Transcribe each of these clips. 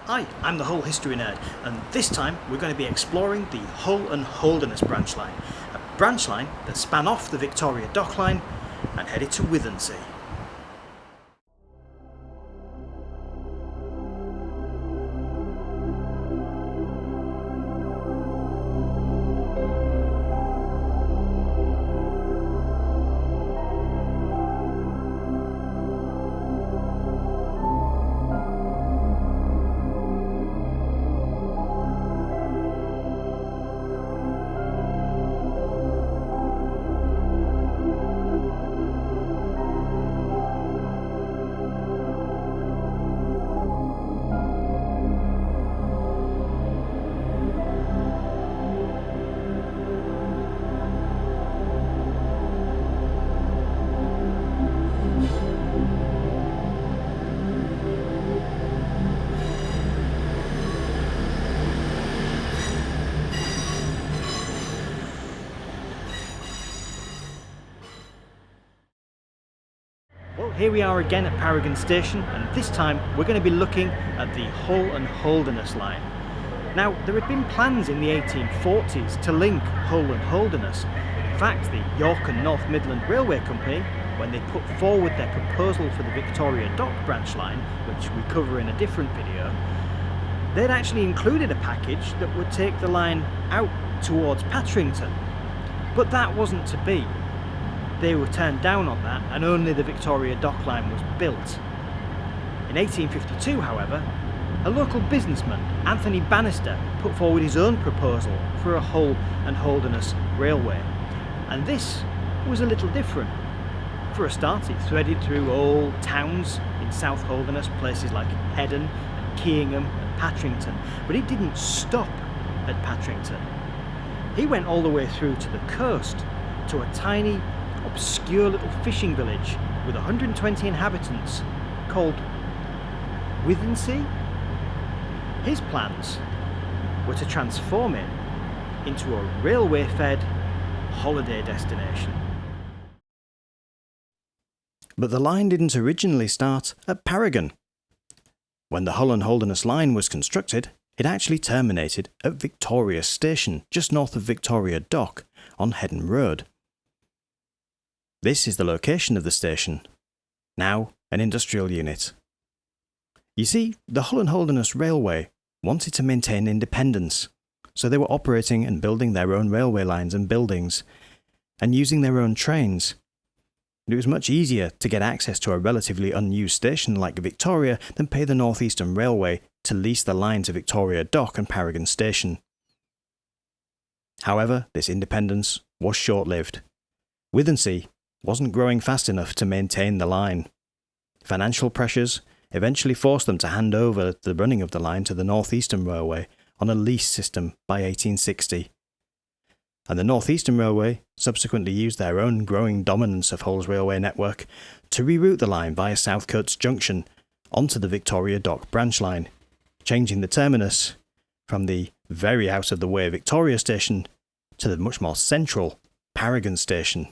Hi, I'm the Hull History Nerd, and this time we're going to be exploring the Hull and Holderness branch line, a branch line that span off the Victoria Dock Line and headed to Withernsea. Well, here we are again at Paragon Station, and this time we're going to be looking at the Hull and Holderness line. Now, there had been plans in the 1840s to link Hull and Holderness. In fact, the York and North Midland Railway Company, when they put forward their proposal for the Victoria Dock branch line, which we cover in a different video, they'd actually included a package that would take the line out towards Pattrington. But that wasn't to be. They were turned down on that, and only the Victoria Dock Line was built. In 1852, however, a local businessman, Anthony Bannister, put forward his own proposal for a Hull and Holderness railway, and this was a little different. For a start, it threaded through old towns in South Holderness, places like Heddon and Keenham and Pattrington, but it didn't stop at Pattrington. He went all the way through to the coast, to a tiny, obscure little fishing village with 120 inhabitants called Withernsea. His plans were to transform it into a railway-fed holiday destination. But the line didn't originally start at Paragon. When the Hull and Holderness line was constructed, it actually terminated at Victoria Station, just north of Victoria Dock, on Heddon Road. This is the location of the station, now an industrial unit. You see, the Hull and Holderness Railway wanted to maintain independence, so they were operating and building their own railway lines and buildings, and using their own trains. It was much easier to get access to a relatively unused station like Victoria than pay the North Eastern Railway to lease the line to Victoria Dock and Paragon Station. However, this independence was short-lived. Withernsea wasn't growing fast enough to maintain the line. Financial pressures eventually forced them to hand over the running of the line to the North Eastern Railway on a lease system by 1860. And the North Eastern Railway subsequently used their own growing dominance of Hull's railway network to reroute the line via Southcotes Junction onto the Victoria Dock branch line, changing the terminus from the very out-of-the-way Victoria Station to the much more central Paragon Station.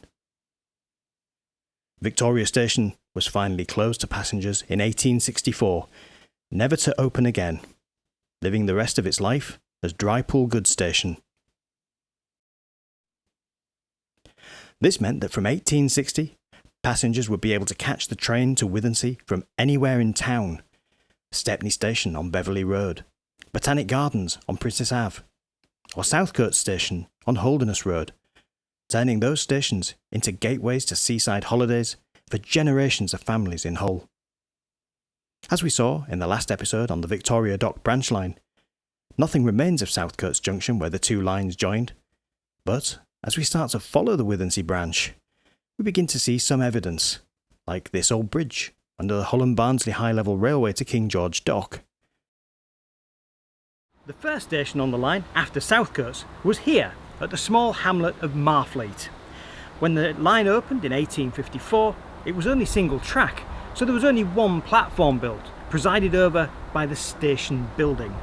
Victoria Station was finally closed to passengers in 1864, never to open again, living the rest of its life as Drypool Goods Station. This meant that from 1860, passengers would be able to catch the train to Withernsea from anywhere in town. Stepney Station on Beverley Road, Botanic Gardens on Princess Ave, or Southcote Station on Holderness Road, turning those stations into gateways to seaside holidays for generations of families in Hull. As we saw in the last episode on the Victoria Dock branch line, nothing remains of Southcotes Junction where the two lines joined, but as we start to follow the Withernsea branch, we begin to see some evidence, like this old bridge under the Hull and Barnsley high-level railway to King George Dock. The first station on the line after Southcotes was here, at the small hamlet of Marfleet. When the line opened in 1854, it was only single track, so there was only one platform built, presided over by the station building.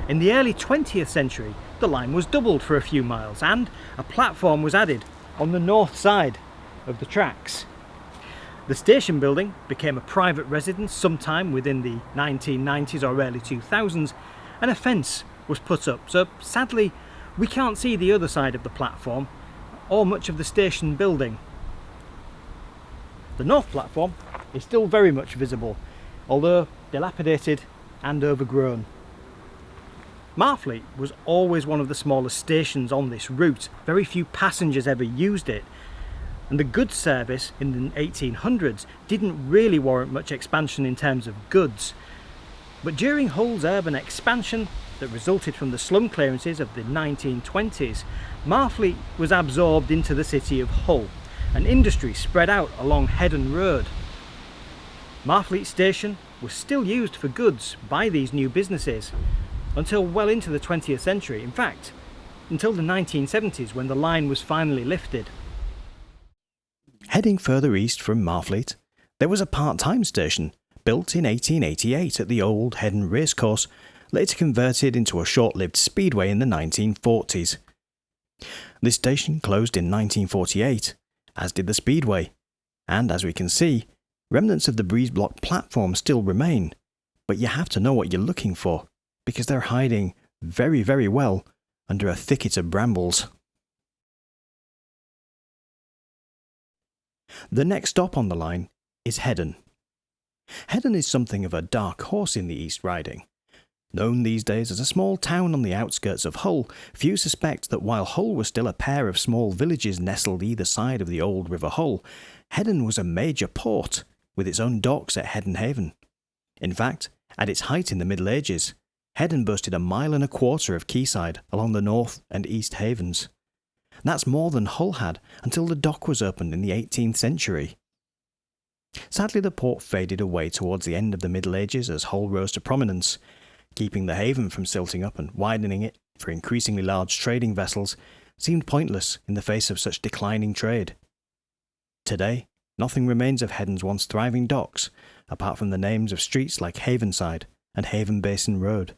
In the early 20th century, the line was doubled for a few miles, and a platform was added on the north side of the tracks. The station building became a private residence sometime within the 1990s or early 2000s, and a fence was put up, so sadly we can't see the other side of the platform or much of the station building. The north platform is still very much visible, although dilapidated and overgrown. Marfleet was always one of the smallest stations on this route. Very few passengers ever used it, and the goods service in the 1800s didn't really warrant much expansion in terms of goods. But during Hull's urban expansion that resulted from the slum clearances of the 1920s, Marfleet was absorbed into the city of Hull, and industry spread out along Heddon Road. Marfleet Station was still used for goods by these new businesses until well into the 20th century, in fact, until the 1970s when the line was finally lifted. Heading further east from Marfleet, there was a part-time station built in 1888 at the old Heddon Racecourse, later converted into a short-lived speedway in the 1940s. This station closed in 1948, as did the speedway, and as we can see, remnants of the breeze block platform still remain, but you have to know what you're looking for, because they're hiding very, very well under a thicket of brambles. The next stop on the line is Heddon. Heddon is something of a dark horse in the East Riding. Known these days as a small town on the outskirts of Hull, few suspect that while Hull was still a pair of small villages nestled either side of the old River Hull, Heddon was a major port, with its own docks at Heddon Haven. In fact, at its height in the Middle Ages, Heddon boasted 1.25 miles of quayside along the north and east havens. That's more than Hull had until the dock was opened in the 18th century. Sadly, the port faded away towards the end of the Middle Ages as Hull rose to prominence. Keeping the haven from silting up and widening it for increasingly large trading vessels seemed pointless in the face of such declining trade. Today, nothing remains of Heddon's once thriving docks, apart from the names of streets like Havenside and Haven Basin Road.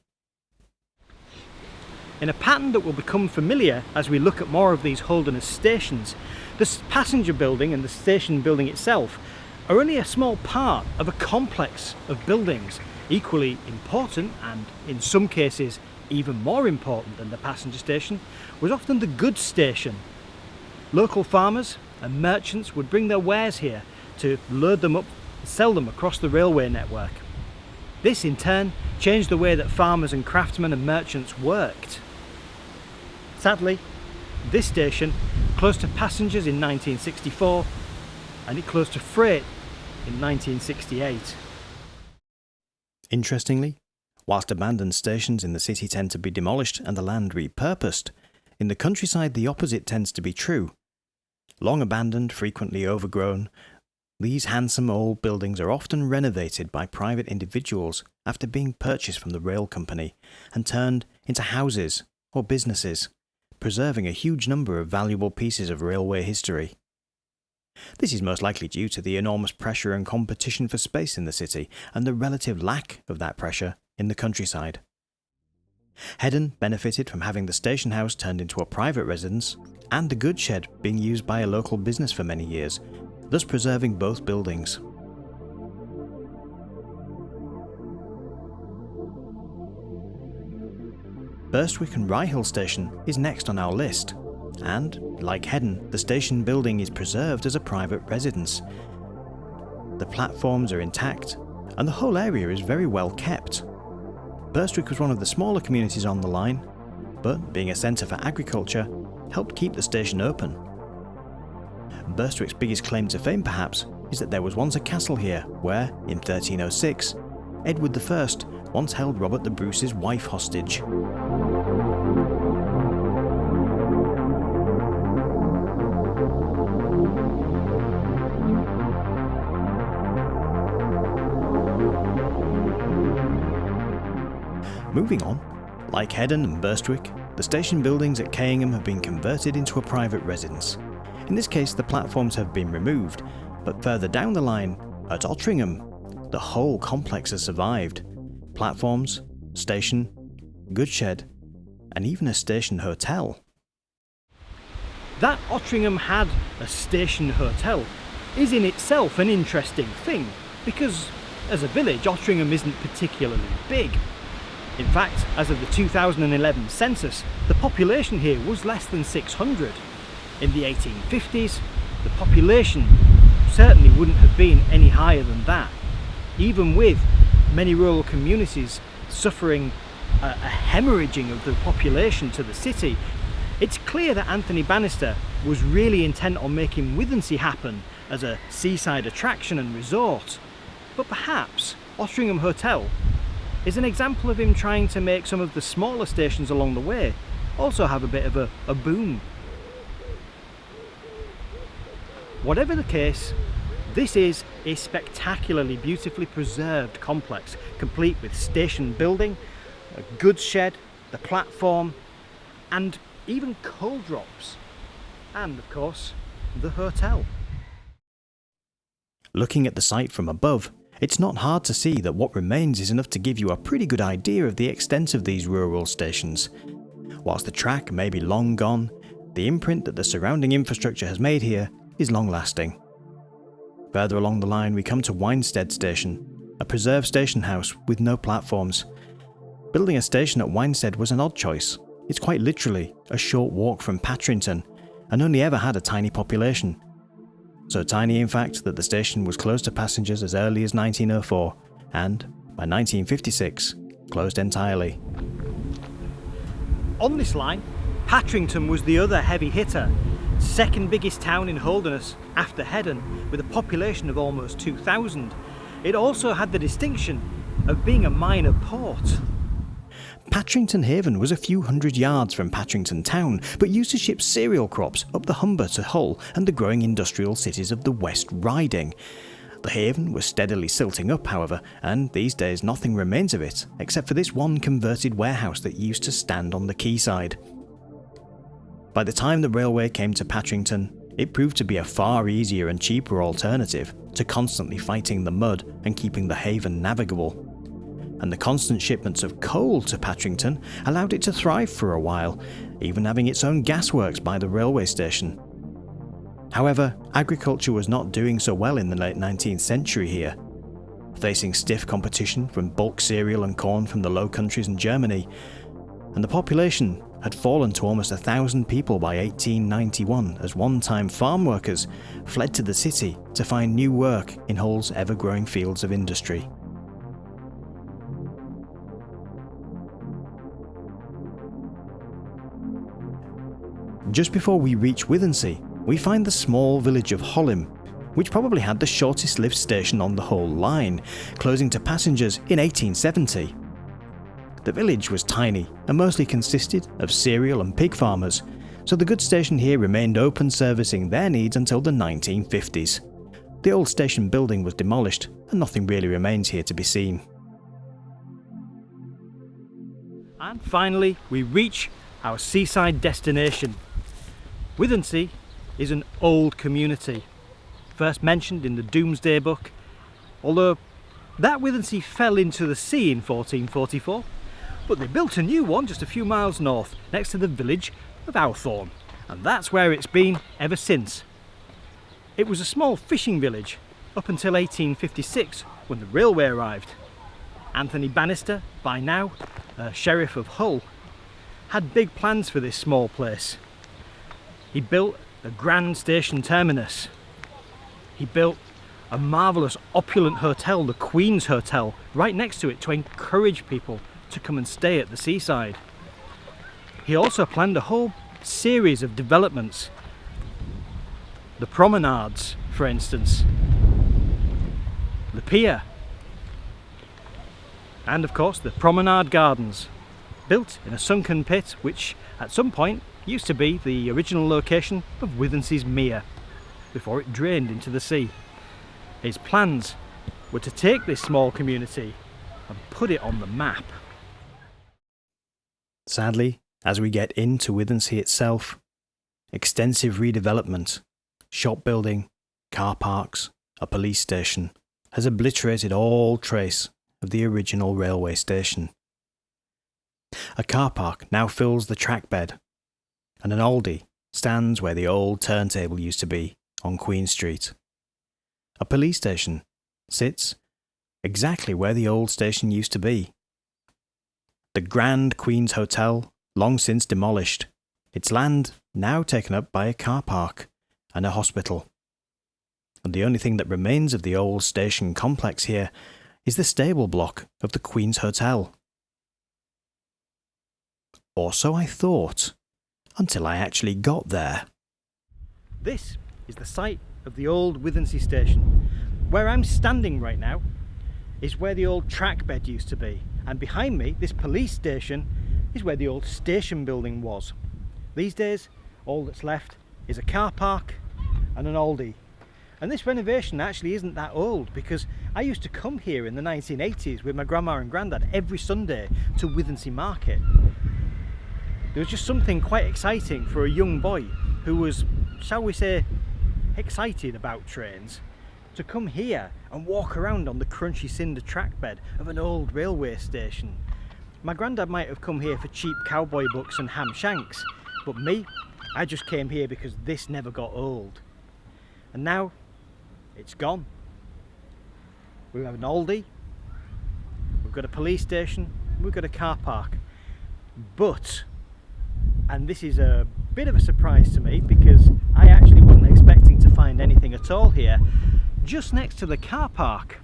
In a pattern that will become familiar as we look at more of these Holderness stations, the passenger building and the station building itself are only a small part of a complex of buildings. Equally important, and in some cases even more important than the passenger station, was often the goods station. Local farmers and merchants would bring their wares here to load them up and sell them across the railway network. This in turn changed the way that farmers and craftsmen and merchants worked. Sadly, this station closed to passengers in 1964 and it closed to freight in 1968. Interestingly, whilst abandoned stations in the city tend to be demolished and the land repurposed, in the countryside the opposite tends to be true. Long abandoned, frequently overgrown, these handsome old buildings are often renovated by private individuals after being purchased from the rail company and turned into houses or businesses, preserving a huge number of valuable pieces of railway history. This is most likely due to the enormous pressure and competition for space in the city and the relative lack of that pressure in the countryside. Heddon benefited from having the station house turned into a private residence and the goods shed being used by a local business for many years, thus preserving both buildings. Burstwick and Rye Hill Station is next on our list. And, like Heddon, the station building is preserved as a private residence. The platforms are intact, and the whole area is very well kept. Burstwick was one of the smaller communities on the line, but being a centre for agriculture, helped keep the station open. Burstwick's biggest claim to fame, perhaps, is that there was once a castle here where, in 1306, Edward I once held Robert the Bruce's wife hostage. Moving on, like Heddon and Burstwick, the station buildings at Caingham have been converted into a private residence. In this case, the platforms have been removed, but further down the line, at Ottringham, the whole complex has survived. Platforms, station, goods shed, and even a station hotel. That Ottringham had a station hotel is in itself an interesting thing, because as a village, Otteringham isn't particularly big. In fact, as of the 2011 census, the population here was less than 600. In the 1850s, the population certainly wouldn't have been any higher than that, even with many rural communities suffering a hemorrhaging of the population to the city. It's clear that Anthony Bannister was really intent on making Withernsea happen as a seaside attraction and resort. But perhaps Otteringham Hotel is an example of him trying to make some of the smaller stations along the way also have a bit of a boom. Whatever the case, this is a spectacularly beautifully preserved complex, complete with station building, a goods shed, the platform, and even coal drops. And of course, the hotel. Looking at the site from above, it's not hard to see that what remains is enough to give you a pretty good idea of the extent of these rural stations. Whilst the track may be long gone, the imprint that the surrounding infrastructure has made here is long lasting. Further along the line we come to Winstead Station, a preserved station house with no platforms. Building a station at Winstead was an odd choice. It's quite literally a short walk from Patrington and only ever had a tiny population. So tiny in fact that the station was closed to passengers as early as 1904 and, by 1956, closed entirely. On this line, Patrington was the other heavy hitter, second biggest town in Holderness after Heddon, with a population of almost 2,000. It also had the distinction of being a minor port. Patrington Haven was a few hundred yards from Patrington town, but used to ship cereal crops up the Humber to Hull and the growing industrial cities of the West Riding. The haven was steadily silting up, however, and these days nothing remains of it, except for this one converted warehouse that used to stand on the quayside. By the time the railway came to Patrington, it proved to be a far easier and cheaper alternative to constantly fighting the mud and keeping the haven navigable. And the constant shipments of coal to Patrington allowed it to thrive for a while, even having its own gasworks by the railway station. However, agriculture was not doing so well in the late 19th century here. Facing stiff competition from bulk cereal and corn from the Low Countries and Germany, and the population had fallen to almost 1,000 people by 1891 as one-time farm workers fled to the city to find new work in Hull's ever-growing fields of industry. Just before we reach Withernsea, we find the small village of Holham, which probably had the shortest lived station on the whole line, closing to passengers in 1870. The village was tiny and mostly consisted of cereal and pig farmers, so the goods station here remained open servicing their needs until the 1950s. The old station building was demolished and nothing really remains here to be seen. And finally, we reach our seaside destination. Withernsea is an old community, first mentioned in the Domesday Book, although that Withernsea fell into the sea in 1444, but they built a new one just a few miles north, next to the village of Owthorne, and that's where it's been ever since. It was a small fishing village up until 1856, when the railway arrived. Anthony Bannister, by now Sheriff of Hull, had big plans for this small place. He built a grand station terminus. He built a marvellous opulent hotel, the Queen's Hotel, right next to it to encourage people to come and stay at the seaside. He also planned a whole series of developments. The promenades, for instance, the pier, and of course the promenade gardens, built in a sunken pit which at some point used to be the original location of Withernsea's mere, before it drained into the sea. His plans were to take this small community and put it on the map. Sadly, as we get into Withernsea itself, extensive redevelopment, shop building, car parks, a police station has obliterated all trace of the original railway station. A car park now fills the track bed, and an Aldi stands where the old turntable used to be on Queen Street. a police station, sits exactly where the old station used to be. The Grand Queen's Hotel, long since demolished, its land now taken up by a car park and a hospital. And the only thing that remains of the old station complex here is the stable block of the Queen's Hotel. Or so I thought, until I actually got there. This is the site of the old Withernsea station. Where I'm standing right now is where the old track bed used to be, and behind me, this police station, is where the old station building was. These days, all that's left is a car park and an Aldi. And this renovation actually isn't that old, because I used to come here in the 1980s with my grandma and granddad every Sunday to Withernsea Market. There was just something quite exciting for a young boy who was, shall we say, excited about trains, to come here and walk around on the crunchy cinder track bed of an old railway station. My granddad might have come here for cheap cowboy books and ham shanks, but me, I just came here because this never got old. And now, it's gone. We have an Aldi, we've got a police station, we've got a car park. But, and this is a bit of a surprise to me because I actually wasn't expecting to find anything at all here, just next to the car park,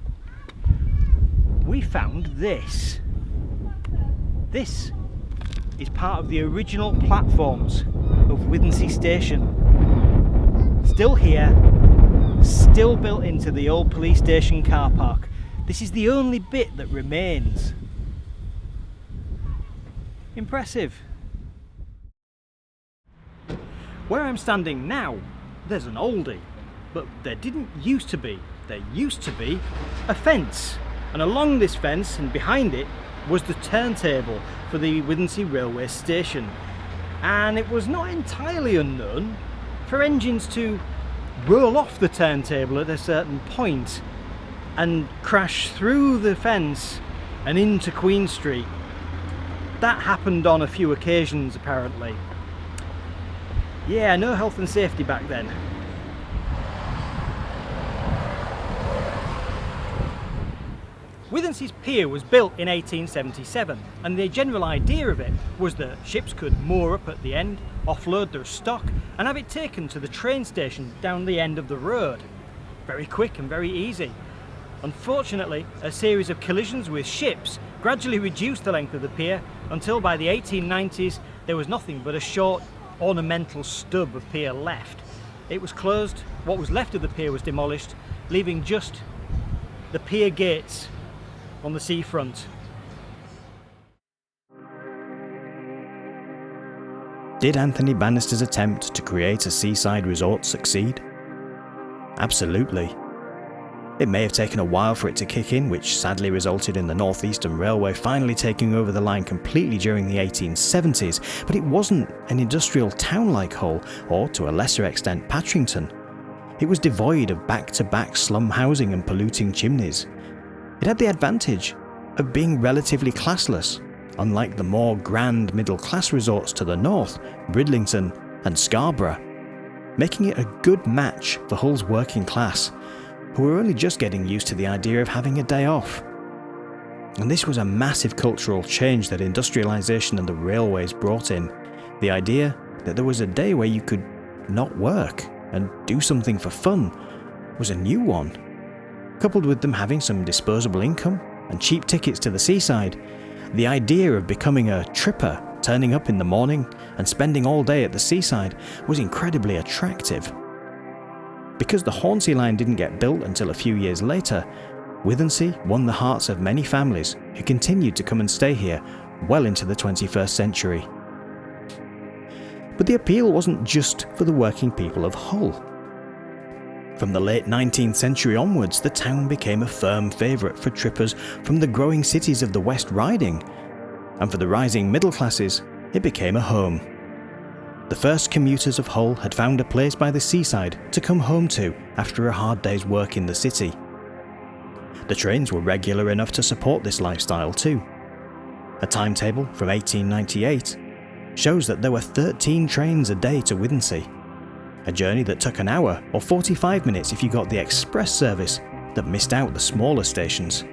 we found this. This is part of the original platforms of Withernsea Station. Still here, still built into the old police station car park. This is the only bit that remains. Impressive. Where I'm standing now, there's an Aldi, but there didn't used to be. There used to be a fence, and along this fence and behind it was the turntable for the Withernsea railway station. And it was not entirely unknown for engines to roll off the turntable at a certain point and crash through the fence and into Queen Street. That happened on a few occasions apparently. Yeah, no health and safety back then. Withernsea Pier was built in 1877, and the general idea of it was that ships could moor up at the end, offload their stock and have it taken to the train station down the end of the road. Very quick and very easy. Unfortunately, a series of collisions with ships gradually reduced the length of the pier until by the 1890s there was nothing but a short ornamental stub of pier left. It was closed, what was left of the pier was demolished, leaving just the pier gates on the seafront. Did Anthony Bannister's attempt to create a seaside resort succeed? Absolutely. It may have taken a while for it to kick in, which sadly resulted in the North Eastern Railway finally taking over the line completely during the 1870s, but it wasn't an industrial town like Hull, or to a lesser extent Patrington. It was devoid of back-to-back slum housing and polluting chimneys. It had the advantage of being relatively classless, unlike the more grand middle-class resorts to the north, Bridlington and Scarborough, making it a good match for Hull's working class, who were only just getting used to the idea of having a day off. And this was a massive cultural change that industrialisation and the railways brought in. The idea that there was a day where you could not work and do something for fun was a new one. Coupled with them having some disposable income and cheap tickets to the seaside, the idea of becoming a tripper, turning up in the morning and spending all day at the seaside was incredibly attractive. Because the Hornsey line didn't get built until a few years later, Withernsea won the hearts of many families who continued to come and stay here well into the 21st century. But the appeal wasn't just for the working people of Hull. From the late 19th century onwards, the town became a firm favourite for trippers from the growing cities of the West Riding, and for the rising middle classes, it became a home. The first commuters of Hull had found a place by the seaside to come home to after a hard day's work in the city. The trains were regular enough to support this lifestyle too. A timetable from 1898 shows that there were 13 trains a day to Withernsea, a journey that took an hour or 45 minutes if you got the express service that missed out the smaller stations.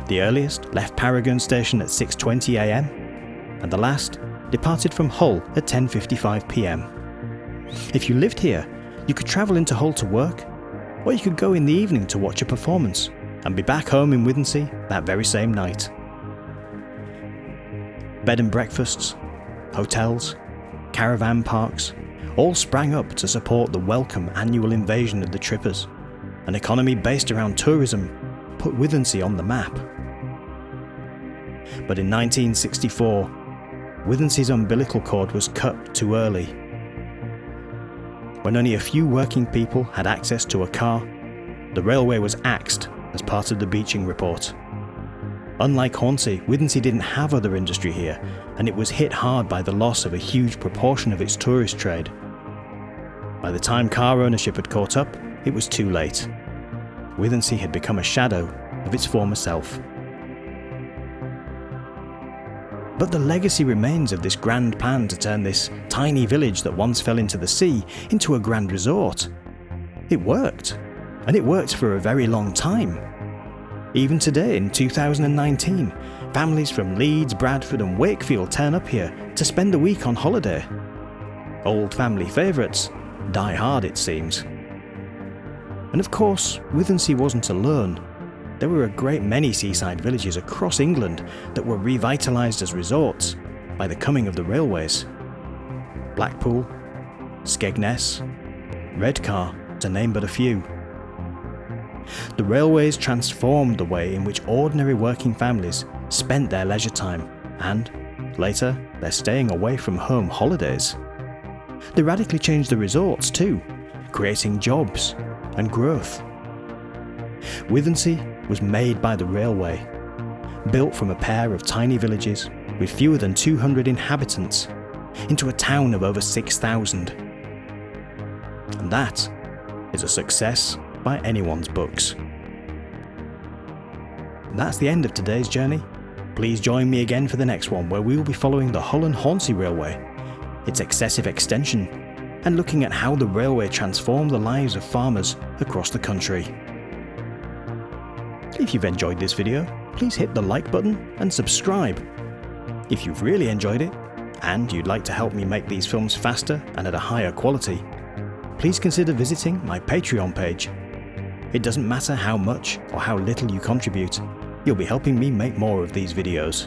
The earliest left Paragon Station at 6:20 a.m, and the last departed from Hull at 10:55 p.m. If you lived here, you could travel into Hull to work, or you could go in the evening to watch a performance and be back home in Withernsea that very same night. Bed and breakfasts, hotels, caravan parks all sprang up to support the welcome annual invasion of the trippers. An economy based around tourism put Withernsea on the map. But in 1964, Withernsea's umbilical cord was cut too early. When only a few working people had access to a car, the railway was axed as part of the Beeching report. Unlike Hornsey, Withernsea didn't have other industry here, and it was hit hard by the loss of a huge proportion of its tourist trade. By the time car ownership had caught up, it was too late. Withernsea had become a shadow of its former self. But the legacy remains of this grand plan to turn this tiny village that once fell into the sea into a grand resort. It worked, and it worked for a very long time. Even today, in 2019, families from Leeds, Bradford and Wakefield turn up here to spend a week on holiday. Old family favourites die hard, it seems. And of course, Withernsea wasn't alone. There were a great many seaside villages across England that were revitalised as resorts by the coming of the railways. Blackpool, Skegness, Redcar, to name but a few. The railways transformed the way in which ordinary working families spent their leisure time and, later, their staying away from home holidays. They radically changed the resorts too, creating jobs and growth. Withernsea was made by the railway, built from a pair of tiny villages with fewer than 200 inhabitants into a town of over 6,000. And that is a success by anyone's books. That's the end of today's journey. Please join me again for the next one, where we will be following the Hull and Hornsey Railway, its excessive extension, and looking at how the railway transformed the lives of farmers across the country. If you've enjoyed this video, please hit the like button and subscribe. If you've really enjoyed it, and you'd like to help me make these films faster and at a higher quality, please consider visiting my Patreon page. It doesn't matter how much or how little you contribute, you'll be helping me make more of these videos.